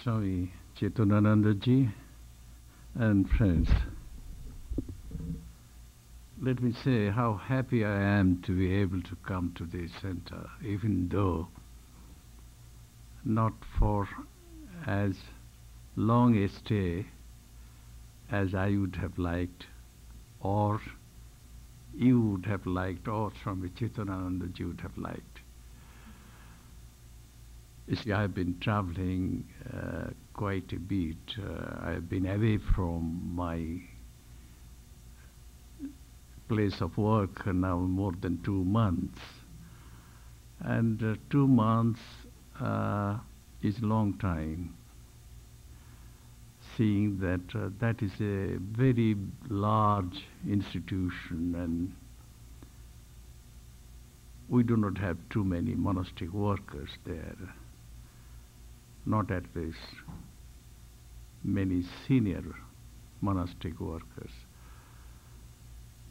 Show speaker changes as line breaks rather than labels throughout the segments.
Swami Lokeswaranandaji and friends, let me say how happy I am to be able to come to this center, even though not for as long a stay as I would have liked, or you would have liked, or Swami Lokeswaranandaji would have liked. You see, I've been traveling quite a bit. I've been away from my place of work now more than 2 months. And 2 months is a long time, seeing that that is a very large institution and we do not have too many monastic workers there. Not at least many senior monastic workers.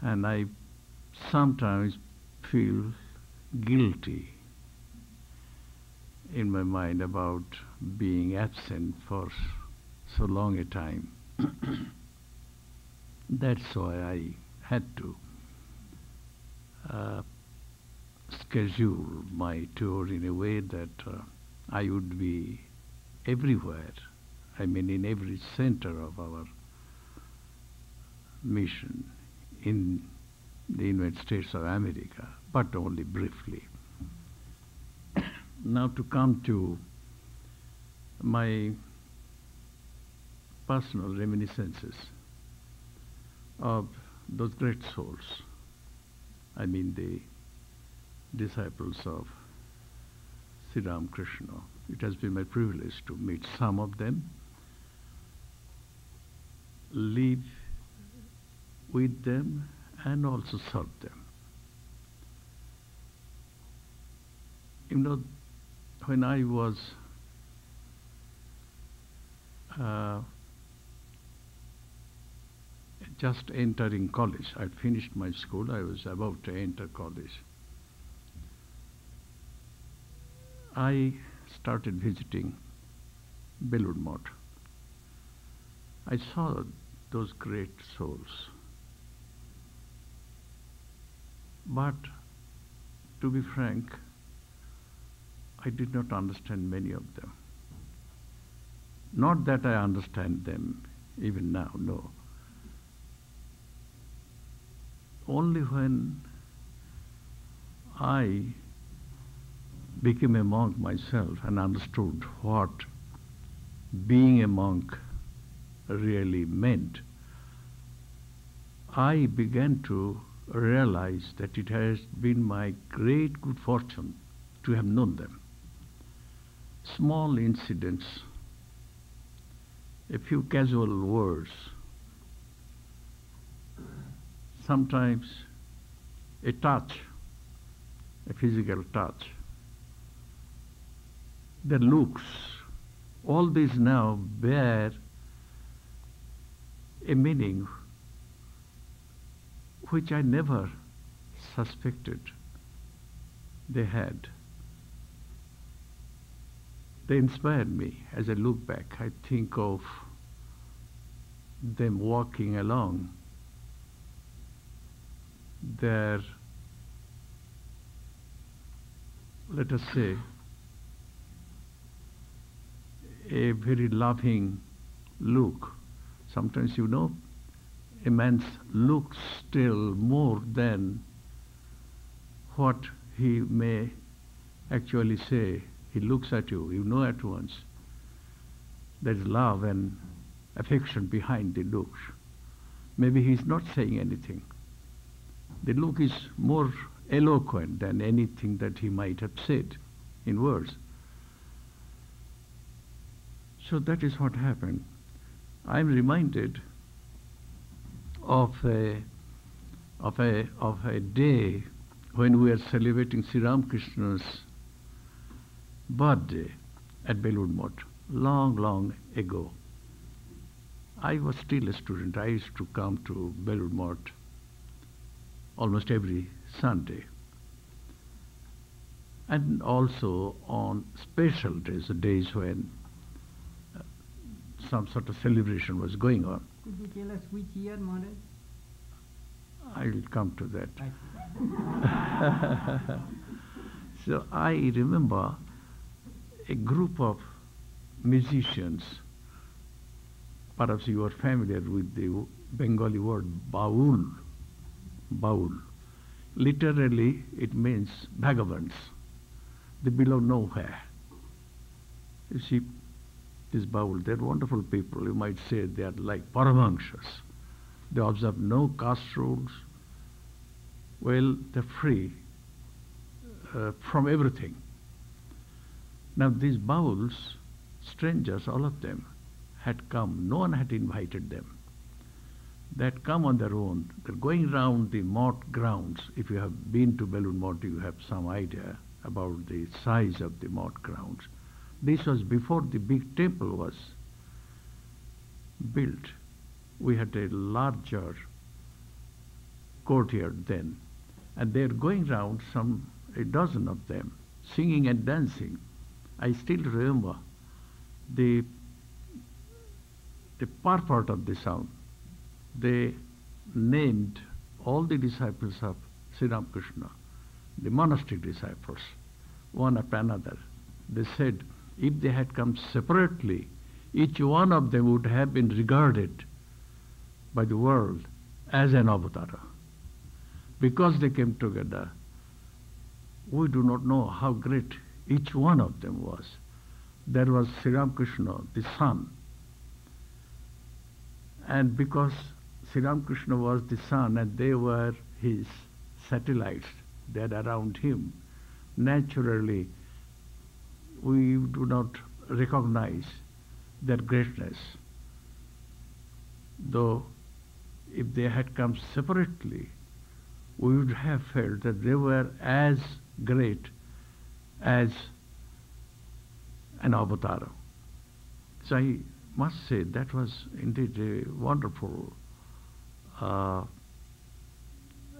And I sometimes feel guilty in my mind about being absent for so long a time. That's why I had to schedule my tour in a way that I would be everywhere, I mean in every center of our mission in the United States of America, but only briefly. Now to come to my personal reminiscences of those great souls, I mean the disciples of Sri Ramakrishna. It has been my privilege to meet some of them, live with them, and also serve them. You know, when I was just entering college, I'd finished my school, I was about to enter college. I started visiting Belur Math. I saw those great souls. But to be frank, I did not understand many of them. Not that I understand them even now, no. Only when I became a monk myself and understood what being a monk really meant, I began to realize that it has been my great good fortune to have known them. Small incidents, a few casual words, sometimes a touch, a physical touch, their looks, all these now bear a meaning which I never suspected they had. They inspired me. As I look back, I think of them walking along their, let us say, a very loving look. Sometimes, you know, a man's looks tell more than what he may actually say. He looks at you, you know at once. There is love and affection behind the looks. Maybe he's not saying anything. The look is more eloquent than anything that he might have said in words. So that is what happened. I'm reminded of a day when we were celebrating Sri Ramakrishna's birthday at Belur Math, long ago. I was still a student. I used to come to Belur Math almost every Sunday. And also on special days, the days when some sort of celebration was going on.
Could you tell us which year, Maharaj?
I will come to that.
Right.
So I remember a group of musicians. Perhaps you are familiar with the Bengali word baul. Baul. Literally, it means vagabonds. They belong nowhere. You see, these baul, they're wonderful people. You might say they are like Paramahanshas. They observe no caste rules. Well, they're free from everything. Now these bauls, strangers, all of them, had come. No one had invited them. They had come on their own. They're going round the moat grounds. If you have been to Belur Moat, you have some idea about the size of the moat grounds. This was before the big temple was built. We had a larger courtyard then. And they're going round, a dozen of them, singing and dancing. I still remember the purport of the song. They named all the disciples of Sri Ramakrishna, the monastic disciples, one after another. They said if they had come separately, each one of them would have been regarded by the world as an avatara. Because they came together, we do not know how great each one of them was. There was Sri Ramakrishna, the sun. And because Sri Ramakrishna was the sun and they were his satellites that around him, naturally we do not recognize their greatness. Though if they had come separately, we would have felt that they were as great as an avatar. So I must say that was indeed a wonderful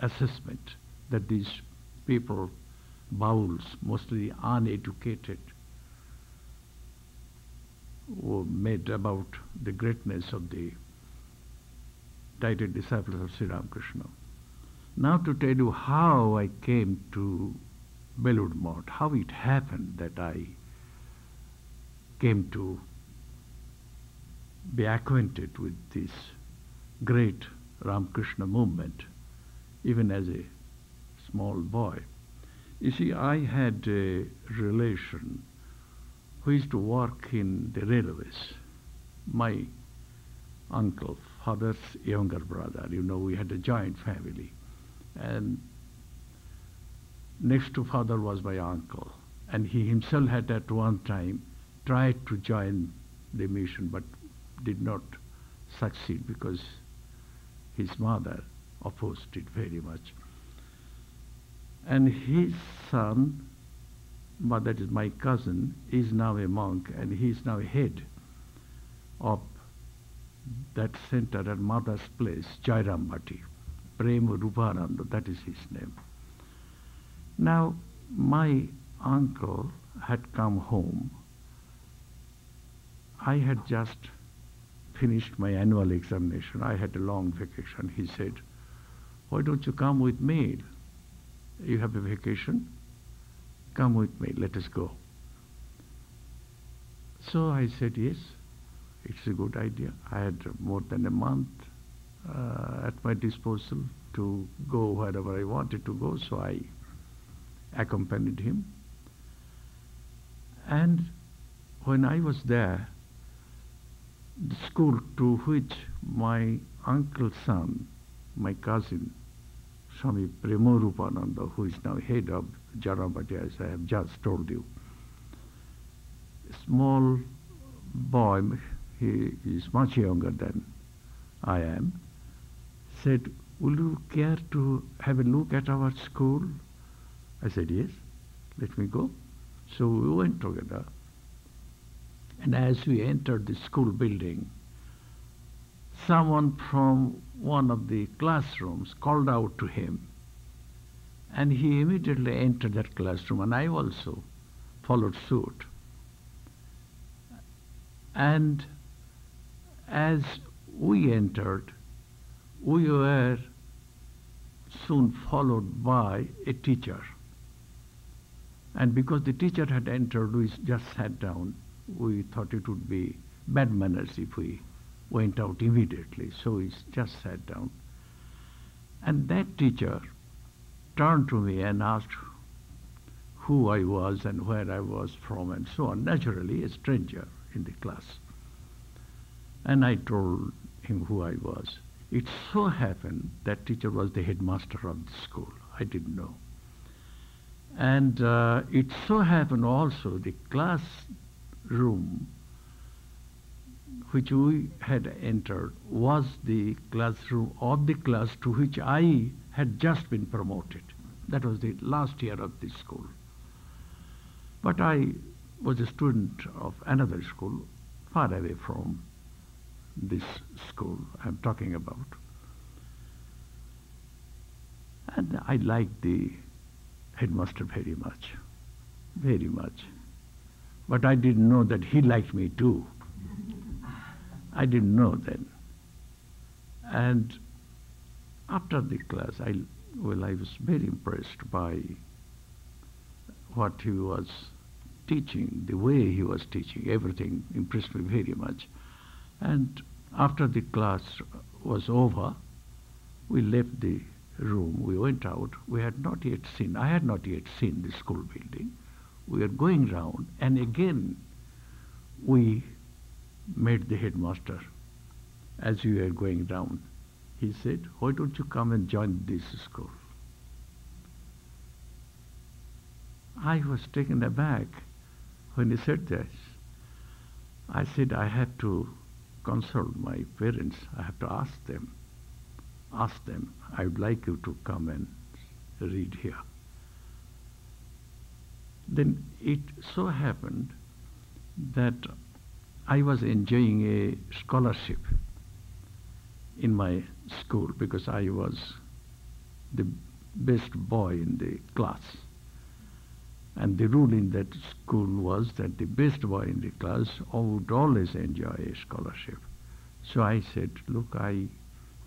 assessment that these people, bauls, mostly uneducated, were made about the greatness of the titled disciples of Sri Ramakrishna. Now to tell you how I came to Belur Moat, how it happened that I came to be acquainted with this great Ramakrishna movement, even as a small boy. You see, I had a relation who used to work in the railways. My uncle, father's younger brother, we had a joint family. And next to father was my uncle. And he himself had at one time tried to join the mission but did not succeed because his mother opposed it very much. And his son, but that is my cousin, is now a monk and he is now head of that center at mother's place, Jairambati. Vivekananda, that is his name. Now, my uncle had come home. I had just finished my annual examination. I had a long vacation. He said, "Why don't you come with me? You have a vacation? Come with me, let us go." So I said, yes, it's a good idea. I had more than a month at my disposal to go wherever I wanted to go, so I accompanied him. And when I was there, the school to which my uncle's son, my cousin, Swami Lokeswarananda, who is now head of Jairambati, as I have just told you, a small boy, he is much younger than I am, said, "Will you care to have a look at our school?" I said, "Yes, let me go." So we went together. And as we entered the school building, someone from one of the classrooms called out to him. And he immediately entered that classroom, and I also followed suit. And as we entered, we were soon followed by a teacher. And because the teacher had entered, we just sat down. We thought it would be bad manners if we went out immediately, so we just sat down. And that teacher turned to me and asked who I was and where I was from and so on. Naturally, a stranger in the class. And I told him who I was. It so happened that teacher was the headmaster of the school. I didn't know. And it so happened also the classroom which we had entered was the classroom of the class to which I had just been promoted. That was the last year of the school. But I was a student of another school far away from this school I'm talking about. And I liked the headmaster very much, very much. But I didn't know that he liked me too. I didn't know then. And after the class, I was very impressed by what he was teaching, the way he was teaching. Everything impressed me very much. And after the class was over, we left the room, we went out. I had not yet seen the school building. We were going round, and again we met the headmaster as we were going down. He said, "Why don't you come and join this school?" I was taken aback when he said this. I said, "I have to consult my parents. I have to ask them. I would like you to come and read here." Then it so happened that I was enjoying a scholarship in my school because I was the best boy in the class. And the rule in that school was that the best boy in the class would always enjoy a scholarship. So I said, "Look, I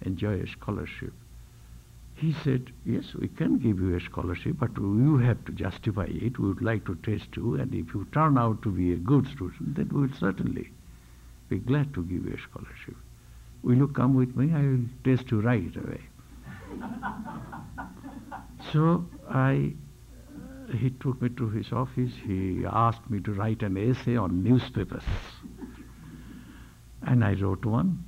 enjoy a scholarship." He said, "Yes, we can give you a scholarship, but you have to justify it. We would like to test you, and if you turn out to be a good student, then we will certainly be glad to give you a scholarship. Will you come with me? I will test you right away." So he took me to his office. He asked me to write an essay on newspapers. And I wrote one.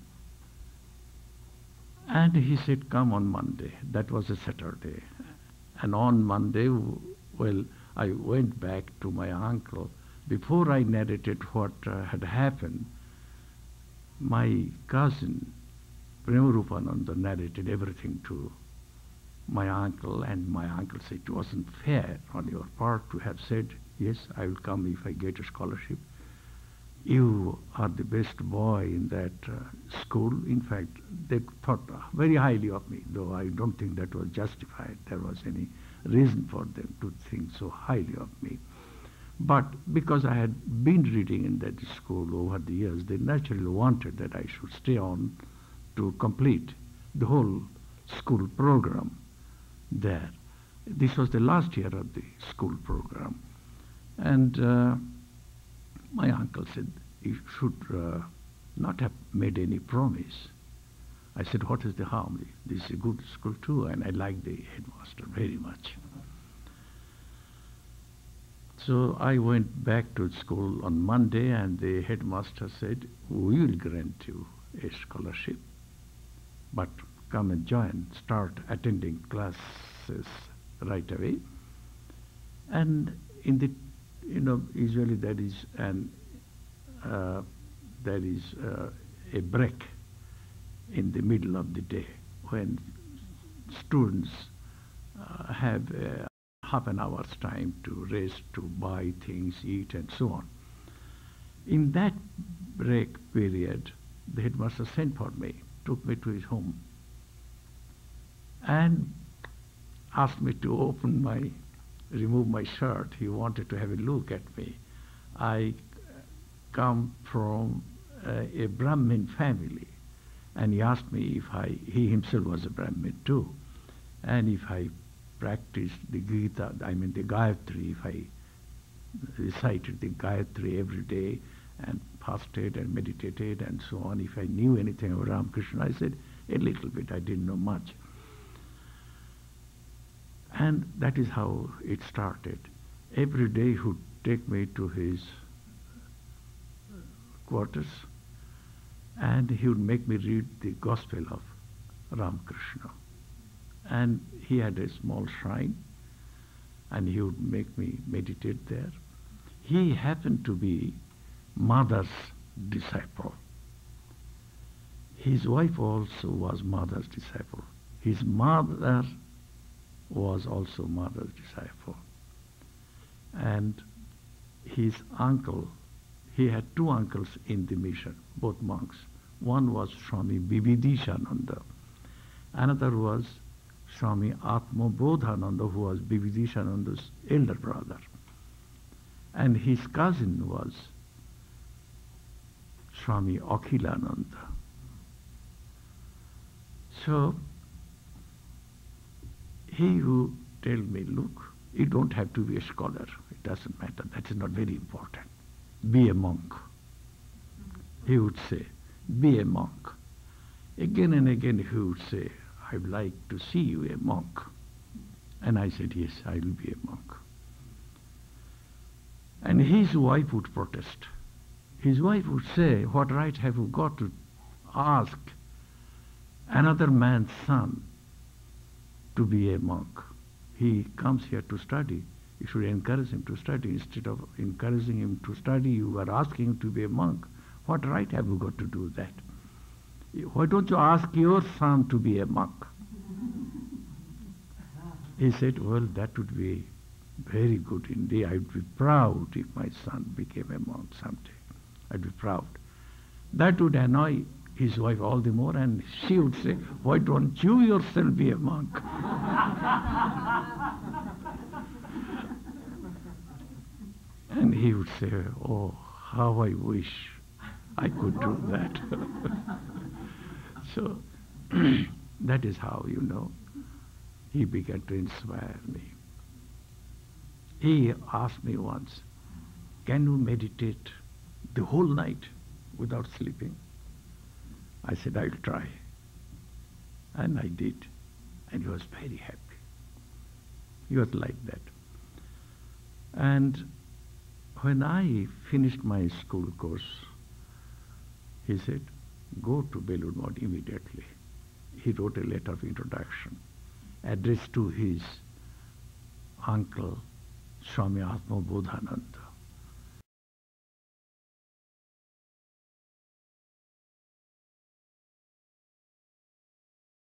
And he said, "Come on Monday." That was a Saturday. And on Monday, I went back to my uncle. Before I narrated what had happened, my cousin, Vivekananda, narrated everything to my uncle, and my uncle said, "It wasn't fair on your part to have said, 'Yes, I will come if I get a scholarship. You are the best boy in that school.'" In fact, they thought very highly of me, though I don't think that was justified. There was any reason for them to think so highly of me. But because I had been reading in that school over the years, they naturally wanted that I should stay on to complete the whole school program there. This was the last year of the school program. And my uncle said, "You should not have made any promise." I said, "What is the harm? This is a good school too, and I like the headmaster very much." So I went back to school on Monday, and the headmaster said, "We will grant you a scholarship, but come and start attending classes right away." And in the, usually there is a break in the middle of the day when students have half an hour's time to rest, to buy things, eat, and so on. In that break period, the headmaster sent for me, took me to his home, and asked me to remove my shirt. He wanted to have a look at me. I come from a Brahmin family, and he asked me if he himself was a Brahmin too, and if I practiced the Gita, the Gayatri, if I recited the Gayatri every day and fasted and meditated and so on, if I knew anything about Ramakrishna. I said, a little bit, I didn't know much. And that is how it started. Every day he would take me to his quarters and he would make me read the Gospel of Ramakrishna. And he had a small shrine and he would make me meditate there. He happened to be Mother's disciple. His wife also was Mother's disciple. His mother was also Mother's disciple. And his uncle, he had two uncles in the mission, both monks. One was Swami Vivekananda. Another was Swami Atmabodhananda, who was Vivekananda's elder brother. And his cousin was Swami Akhilananda. So he would tell me, look, you don't have to be a scholar. It doesn't matter. That is not very important. Be a monk. He would say, be a monk. Again and again he would say, I'd like to see you a monk. And I said, yes, I will be a monk. And his wife would protest. His wife would say, what right have you got to ask another man's son to be a monk? He comes here to study. You should encourage him to study. Instead of encouraging him to study, you are asking him to be a monk. What right have you got to do that? Why don't you ask your son to be a monk? He said, well, that would be very good indeed. I would be proud if my son became a monk someday. I'd be proud. That would annoy his wife all the more, and she would say, why don't you yourself be a monk? And he would say, oh, how I wish I could do that. So that is how, he began to inspire me. He asked me once, can you meditate the whole night without sleeping? I said, I'll try. And I did. And he was very happy. He was like that. And when I finished my school course, he said, go to Belur Math immediately. He wrote a letter of introduction addressed to his uncle, Swami Atmabodhananda.